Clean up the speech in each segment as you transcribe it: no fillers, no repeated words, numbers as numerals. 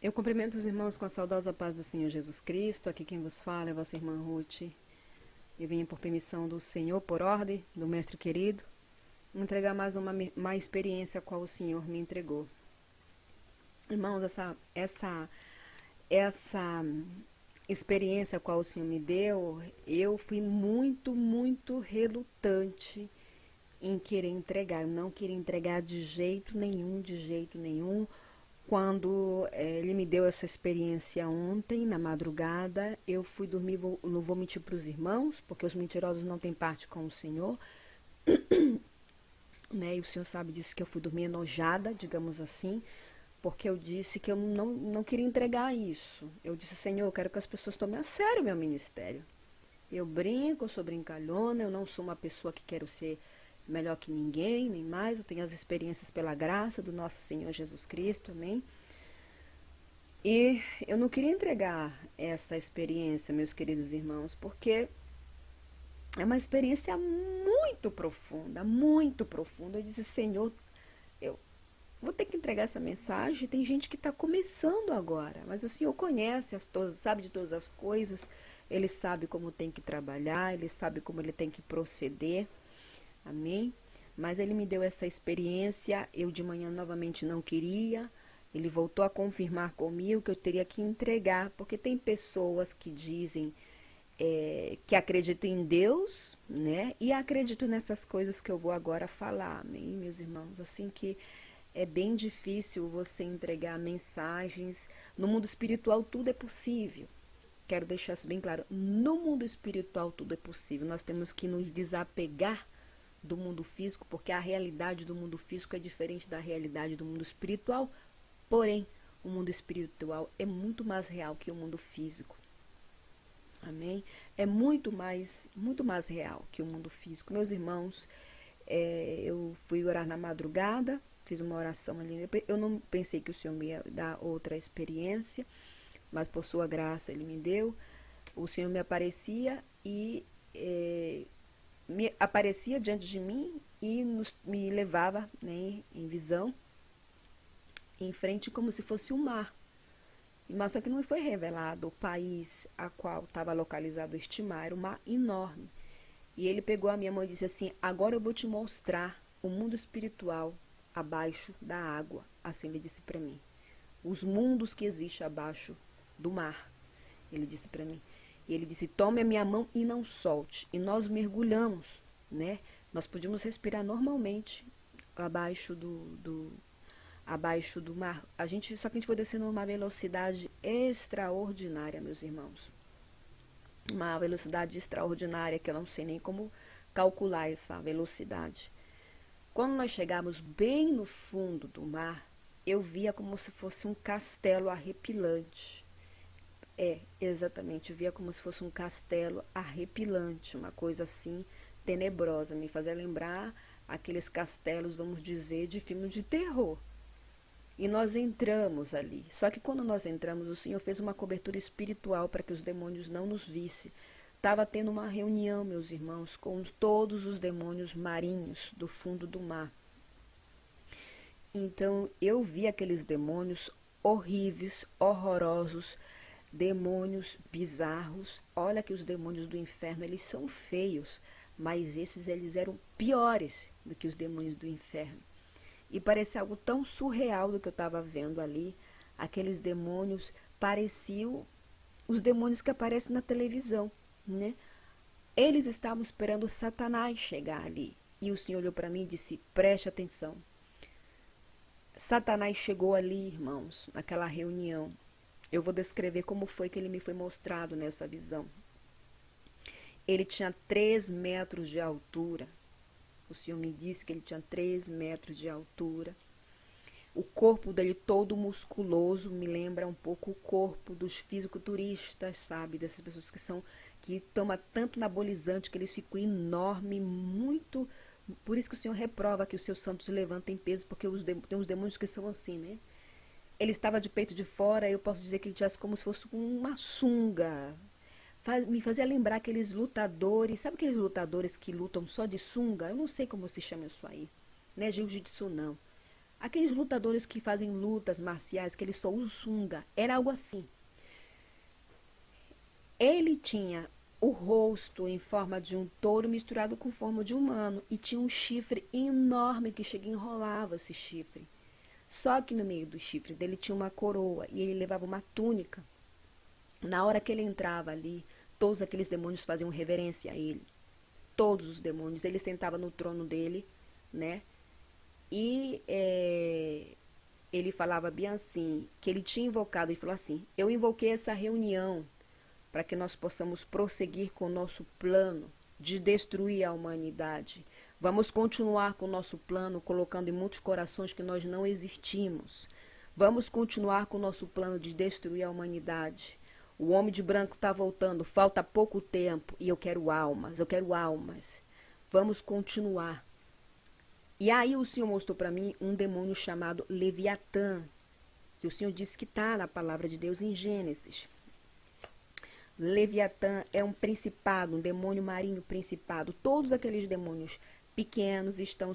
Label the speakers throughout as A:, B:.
A: Eu cumprimento os irmãos com a saudosa paz do Senhor Jesus Cristo. Aqui quem vos fala é vossa irmã Ruth. Eu venho por permissão do Senhor, por ordem do Mestre querido, entregar mais uma experiência a qual o Senhor me entregou. Irmãos, essa experiência a qual o Senhor me deu, eu fui muito relutante em querer entregar. Eu não queria entregar de jeito nenhum, de jeito nenhum. Quando ele me deu essa experiência ontem, na madrugada, eu fui dormir, não vou mentir para os irmãos, porque os mentirosos não têm parte com o Senhor, né? E o Senhor sabe disso, que eu fui dormir enojada, digamos assim, porque eu disse que eu não queria entregar isso. Eu disse, Senhor, eu quero que as pessoas tomem a sério o meu ministério. Eu brinco, eu sou brincalhona, eu não sou uma pessoa que quero ser melhor que ninguém, nem mais. Eu tenho as experiências pela graça do nosso Senhor Jesus Cristo, amém? E eu não queria entregar essa experiência, meus queridos irmãos, porque é uma experiência muito profunda, muito profunda. Eu disse, Senhor, eu vou ter que entregar essa mensagem. Tem gente que está começando agora, mas o Senhor conhece sabe de todas as coisas. Ele sabe como tem que trabalhar, ele sabe como ele tem que proceder. Amém? Mas ele me deu essa experiência, eu de manhã novamente não queria. Ele voltou a confirmar comigo que eu teria que entregar, porque tem pessoas que dizem que acreditam em Deus, né? E acreditam nessas coisas que eu vou agora falar, amém, meus irmãos? Assim que é bem difícil você entregar mensagens. No mundo espiritual tudo é possível. Quero deixar isso bem claro. No mundo espiritual tudo é possível. Nós temos que nos desapegar do mundo físico, porque a realidade do mundo físico é diferente da realidade do mundo espiritual. Porém, o mundo espiritual é muito mais real que o mundo físico. Amém? É muito mais real que o mundo físico. Meus irmãos, eu fui orar na madrugada, fiz uma oração ali. Eu não pensei que o Senhor me ia dar outra experiência, mas por sua graça ele me deu. O Senhor me aparecia e me aparecia diante de mim e me levava, né, em visão, em frente como se fosse um mar. Mas só que não foi revelado o país a qual estava localizado este mar, era um mar enorme. E ele pegou a minha mão e disse assim, agora eu vou te mostrar o mundo espiritual abaixo da água. Assim ele disse para mim. Os mundos que existem abaixo do mar. Ele disse para mim. E ele disse, tome a minha mão e não solte. E nós mergulhamos, né? Nós podíamos respirar normalmente abaixo abaixo do mar. Só que a gente foi descendo numa velocidade extraordinária, meus irmãos. Uma velocidade extraordinária que eu não sei nem como calcular essa velocidade. Quando nós chegamos bem no fundo do mar, eu via como se fosse um castelo arrepilante. Exatamente, eu via como se fosse um castelo arrepilante, uma coisa assim tenebrosa, me fazia lembrar aqueles castelos, vamos dizer, de filme de terror. E nós entramos ali. Só que quando nós entramos, o Senhor fez uma cobertura espiritual para que os demônios não nos vissem. Estava tendo uma reunião, meus irmãos, com todos os demônios marinhos do fundo do mar. Então eu vi aqueles demônios horríveis, horrorosos, demônios bizarros. Olha que os demônios do inferno, eles são feios, mas eles eram piores do que os demônios do inferno. E parecia algo tão surreal do que eu estava vendo ali. Aqueles demônios pareciam os demônios que aparecem na televisão, né? Eles estavam esperando Satanás chegar ali. E o Senhor olhou para mim e disse, preste atenção. Satanás chegou ali, irmãos, naquela reunião. Eu vou descrever como foi que ele me foi mostrado nessa visão. Ele tinha 3 metros de altura. O Senhor me disse que ele tinha 3 metros de altura. O corpo dele todo musculoso me lembra um pouco o corpo dos fisiculturistas, sabe? Dessas pessoas que tomam tanto anabolizante que eles ficam enormes, muito. Por isso que o Senhor reprova que os seus santos levantem peso, porque tem uns demônios que são assim, né? Ele estava de peito de fora, eu posso dizer que ele tivesse como se fosse uma sunga. Me fazia lembrar aqueles lutadores, sabe aqueles lutadores que lutam só de sunga? Eu não sei como se chama isso aí, não é jiu-jitsu não, Aqueles lutadores que fazem lutas marciais, que eles só usam sunga, era algo assim. Ele tinha o rosto em forma de um touro misturado com forma de humano e tinha um chifre enorme que chega e enrolava esse chifre. Só que no meio do chifre dele tinha uma coroa e ele levava uma túnica. Na hora que ele entrava ali, todos aqueles demônios faziam reverência a ele. Todos os demônios. Ele sentava no trono dele, né? E ele falava bem assim, que ele tinha invocado, ele falou assim, eu invoquei essa reunião para que nós possamos prosseguir com o nosso plano de destruir a humanidade. Vamos continuar com o nosso plano, colocando em muitos corações que nós não existimos. Vamos continuar com o nosso plano de destruir a humanidade. O homem de branco está voltando, falta pouco tempo e eu quero almas, Vamos continuar. E aí o Senhor mostrou para mim um demônio chamado Leviatã, que o Senhor disse que está na palavra de Deus em Gênesis. Leviatã é um principado, um demônio marinho principado. Todos aqueles demônios pequenos estão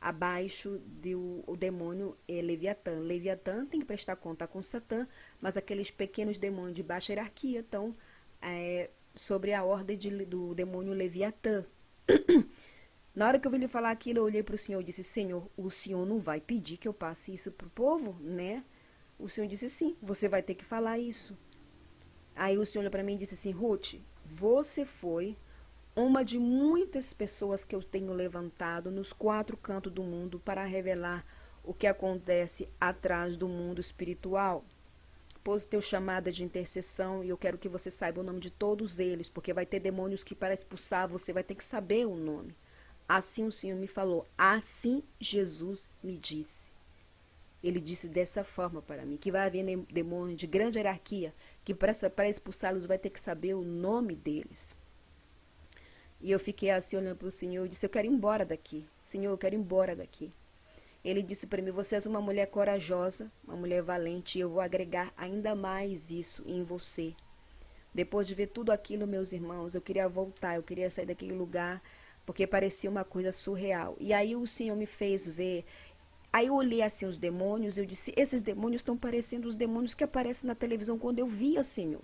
A: abaixo do demônio Leviatã. Leviatã tem que prestar conta com Satã, mas aqueles pequenos demônios de baixa hierarquia estão sobre a ordem do demônio Leviatã. Na hora que eu vi ele falar aquilo, eu olhei para o Senhor e disse, Senhor, o Senhor não vai pedir que eu passe isso para o povo, né? O Senhor disse, sim, você vai ter que falar isso. Aí o Senhor olhou para mim e disse assim, Ruth, você foi uma de muitas pessoas que eu tenho levantado nos 4 cantos do mundo para revelar o que acontece atrás do mundo espiritual. Pôs o teu chamado de intercessão e eu quero que você saiba o nome de todos eles, porque vai ter demônios que para expulsar você vai ter que saber o nome. Assim o Senhor me falou, assim Jesus me disse. Ele disse dessa forma para mim, que vai haver demônios de grande hierarquia, que para expulsá-los vai ter que saber o nome deles. E eu fiquei assim olhando para o Senhor e disse, eu quero ir embora daqui. Senhor, eu quero ir embora daqui. Ele disse para mim, você és uma mulher corajosa, uma mulher valente, e eu vou agregar ainda mais isso em você. Depois de ver tudo aquilo, meus irmãos, eu queria voltar, eu queria sair daquele lugar, porque parecia uma coisa surreal. E aí o Senhor me fez ver. Aí eu olhei assim os demônios, eu disse, esses demônios estão parecendo os demônios que aparecem na televisão quando eu via, Senhor.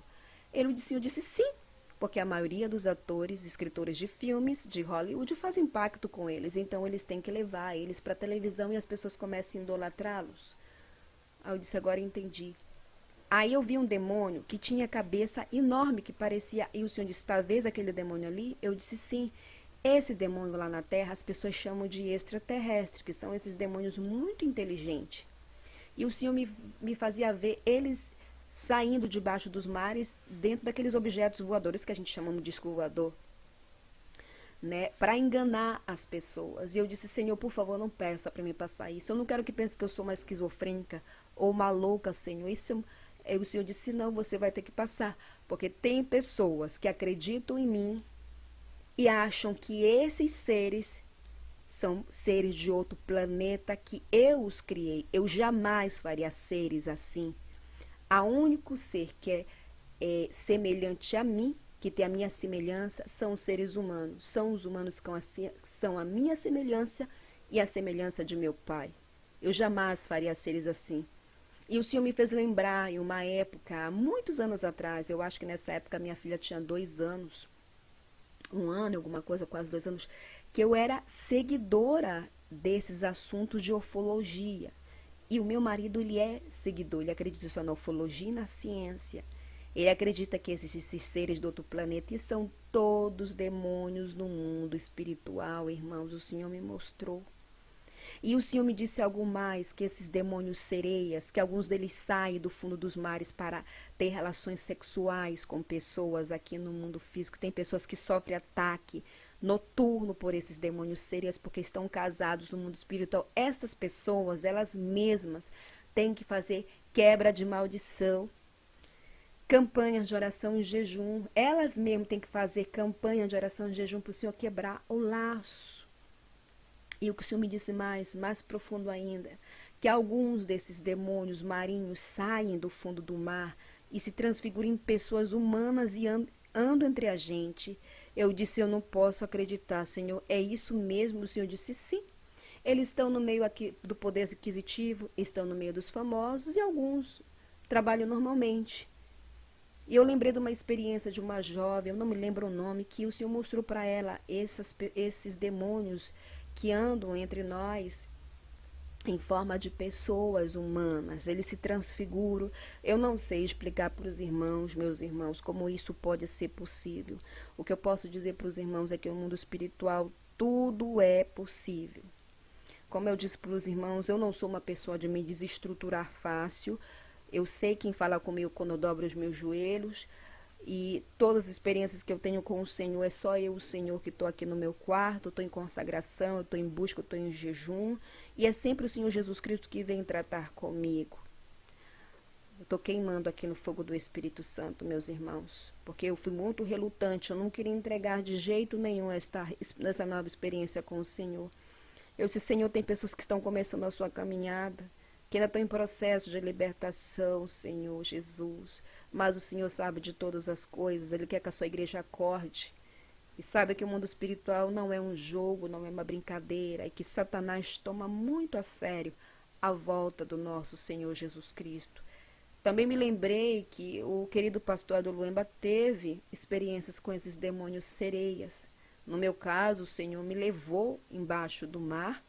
A: Eu disse, sim, porque a maioria dos atores, escritores de filmes de Hollywood fazem pacto com eles, então eles têm que levar eles para a televisão e as pessoas começam a idolatrá-los. Aí eu disse, agora entendi. Aí eu vi um demônio que tinha a cabeça enorme, que parecia, e o Senhor disse, talvez aquele demônio ali? Eu disse, sim. Esse demônio lá na Terra, as pessoas chamam de extraterrestre, que são esses demônios muito inteligentes. E o Senhor me fazia ver eles saindo debaixo dos mares, dentro daqueles objetos voadores que a gente chama de disco voador, né, para enganar as pessoas. E eu disse, Senhor, por favor, não peça para mim passar isso. Eu não quero que pense que eu sou uma esquizofrênica ou uma louca, Senhor. O Senhor disse, não, você vai ter que passar, porque tem pessoas que acreditam em mim e acham que esses seres são seres de outro planeta, que eu os criei. Eu jamais faria seres assim. O único ser que é semelhante a mim, que tem a minha semelhança, são os seres humanos. São os humanos que são a minha semelhança e a semelhança de meu Pai. Eu jamais faria seres assim. E o Senhor me fez lembrar em uma época, há muitos anos atrás, eu acho que nessa época minha filha tinha 2 anos, 1 ano, alguma coisa, quase 2 anos, que eu era seguidora desses assuntos de ufologia. E o meu marido, ele é seguidor, ele acredita só na ufologia e na ciência. Ele acredita que esses seres do outro planeta e são todos demônios no mundo espiritual, irmãos, o Senhor me mostrou. E o Senhor me disse algo mais, que esses demônios sereias, que alguns deles saem do fundo dos mares para ter relações sexuais com pessoas aqui no mundo físico. Tem pessoas que sofrem ataque noturno por esses demônios sereias porque estão casados no mundo espiritual. Essas pessoas, elas mesmas, têm que fazer quebra de maldição, campanhas de oração e jejum. Elas mesmas têm que fazer campanha de oração e jejum para o Senhor quebrar o laço. E o que o Senhor me disse mais profundo ainda, que alguns desses demônios marinhos saem do fundo do mar e se transfiguram em pessoas humanas e andam entre a gente. Eu disse, eu não posso acreditar, Senhor, é isso mesmo? O Senhor disse, sim. Eles estão no meio aqui do poder aquisitivo, estão no meio dos famosos e alguns trabalham normalmente. E eu lembrei de uma experiência de uma jovem, eu não me lembro o nome, que o Senhor mostrou para ela esses demônios que andam entre nós em forma de pessoas humanas. Eles se transfiguram. Eu não sei explicar para os irmãos, meus irmãos, como isso pode ser possível. O que eu posso dizer para os irmãos é que no mundo espiritual tudo é possível. Como eu disse para os irmãos, eu não sou uma pessoa de me desestruturar fácil. Eu sei quem fala comigo quando eu dobro os meus joelhos. E todas as experiências que eu tenho com o Senhor, é só eu, o Senhor, que estou aqui no meu quarto, estou em consagração, eu estou em busca, eu estou em jejum. E é sempre o Senhor Jesus Cristo que vem tratar comigo. Eu estou queimando aqui no fogo do Espírito Santo, meus irmãos, porque eu fui muito relutante, eu não queria entregar de jeito nenhum essa nova experiência com o Senhor. Eu disse, Senhor, tem pessoas que estão começando a sua caminhada, que ainda estão em processo de libertação, Senhor Jesus. Mas o Senhor sabe de todas as coisas, Ele quer que a sua igreja acorde. E sabe que o mundo espiritual não é um jogo, não é uma brincadeira, e que Satanás toma muito a sério a volta do nosso Senhor Jesus Cristo. Também me lembrei que o querido pastor Adoluemba teve experiências com esses demônios sereias. No meu caso, o Senhor me levou embaixo do mar.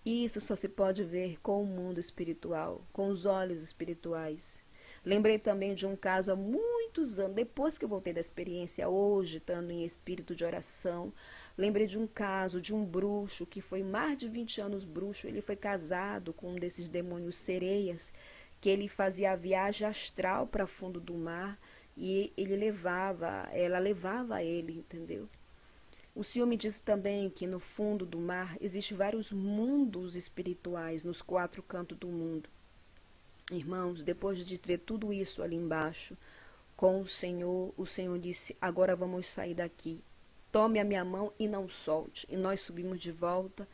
A: E isso só se pode ver com o mundo espiritual, com os olhos espirituais. Lembrei também de um caso há muitos anos, depois que eu voltei da experiência, hoje, estando em espírito de oração. Lembrei de um caso de um bruxo que foi mais de 20 anos bruxo. Ele foi casado com um desses demônios sereias, que ele fazia a viagem astral para fundo do mar e ela levava ele, entendeu? O Senhor me disse também que no fundo do mar existem vários mundos espirituais nos 4 cantos do mundo. Irmãos, depois de ver tudo isso ali embaixo com o Senhor disse, agora vamos sair daqui. Tome a minha mão e não solte. E nós subimos de volta.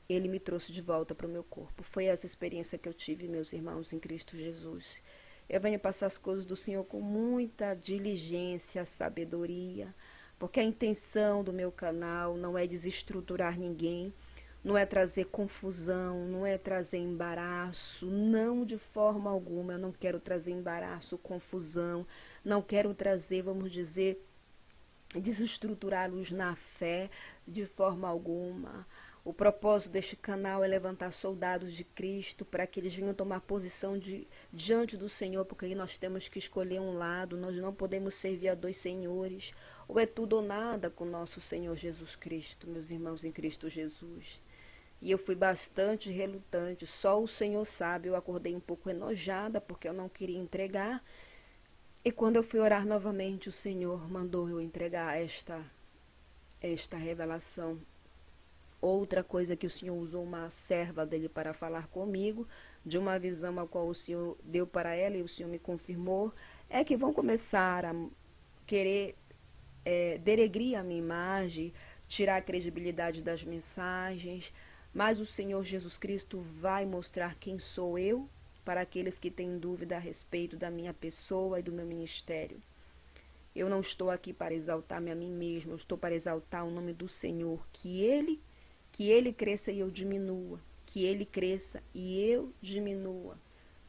A: Ele me trouxe de volta para o meu corpo. Foi essa experiência que eu tive, meus irmãos, em Cristo Jesus. Eu venho passar as coisas do Senhor com muita diligência, sabedoria, porque a intenção do meu canal não é desestruturar ninguém, não é trazer confusão, não é trazer embaraço, não de forma alguma. Eu não quero trazer embaraço, confusão, não quero trazer, vamos dizer, desestruturá-los na fé de forma alguma. O propósito deste canal é levantar soldados de Cristo para que eles venham tomar posição diante do Senhor, porque aí nós temos que escolher um lado, nós não podemos servir a 2 senhores, ou é tudo ou nada com nosso Senhor Jesus Cristo, meus irmãos em Cristo Jesus. E eu fui bastante relutante, só o Senhor sabe, eu acordei um pouco enojada porque eu não queria entregar. E quando eu fui orar novamente, o Senhor mandou eu entregar esta revelação. Outra coisa que o Senhor usou uma serva dele para falar comigo, de uma visão a qual o Senhor deu para ela e o Senhor me confirmou, é que vão começar a querer denegrir a minha imagem, tirar a credibilidade das mensagens, mas o Senhor Jesus Cristo vai mostrar quem sou eu para aqueles que têm dúvida a respeito da minha pessoa e do meu ministério. Eu não estou aqui para exaltar-me a mim mesmo, eu estou para exaltar o nome do Senhor, que Ele cresça e eu diminua, que Ele cresça e eu diminua.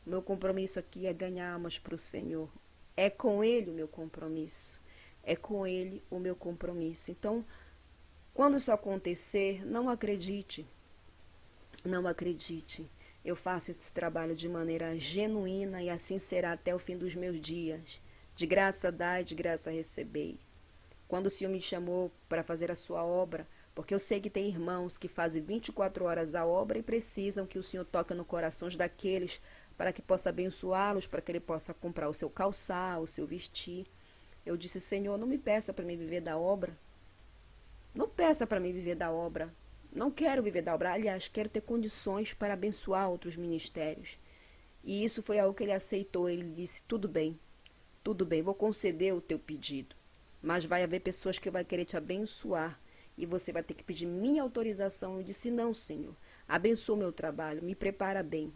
A: Meu compromisso aqui é ganhar almas para o Senhor. É com Ele o meu compromisso. É com Ele o meu compromisso. Então, quando isso acontecer, não acredite. Não acredite. Eu faço esse trabalho de maneira genuína e assim será até o fim dos meus dias. De graça dai, de graça recebei. Quando o Senhor me chamou para fazer a sua obra, porque eu sei que tem irmãos que fazem 24 horas a obra e precisam que o Senhor toque no coração daqueles para que possa abençoá-los, para que ele possa comprar o seu calçar, o seu vestir. Eu disse, Senhor, não me peça para me viver da obra. Não peça para me viver da obra. Não quero viver da obra. Aliás, quero ter condições para abençoar outros ministérios. E isso foi algo que ele aceitou. Ele disse, tudo bem, vou conceder o teu pedido. Mas vai haver pessoas que vão querer te abençoar. E você vai ter que pedir minha autorização. Eu disse, não, Senhor, abençoa o meu trabalho, me prepara bem.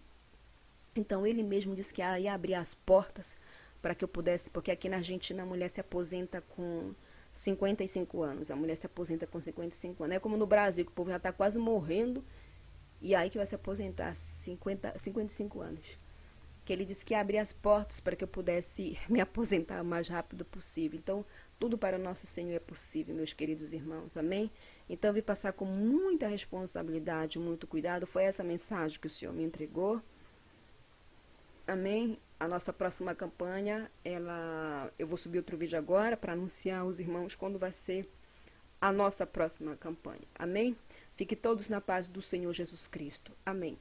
A: Então, ele mesmo disse que ia abrir as portas para que eu pudesse, porque aqui na Argentina a mulher se aposenta com 55 anos. A mulher se aposenta com 55 anos. É como no Brasil, que o povo já está quase morrendo, e aí que vai se aposentar 55 anos. Que ele disse que ia abrir as portas para que eu pudesse me aposentar o mais rápido possível. Então, tudo para o nosso Senhor é possível, meus queridos irmãos. Amém? Então, eu vim passar com muita responsabilidade, muito cuidado. Foi essa mensagem que o Senhor me entregou. Amém? A nossa próxima campanha, eu vou subir outro vídeo agora para anunciar aos irmãos quando vai ser a nossa próxima campanha. Amém? Fique todos na paz do Senhor Jesus Cristo. Amém.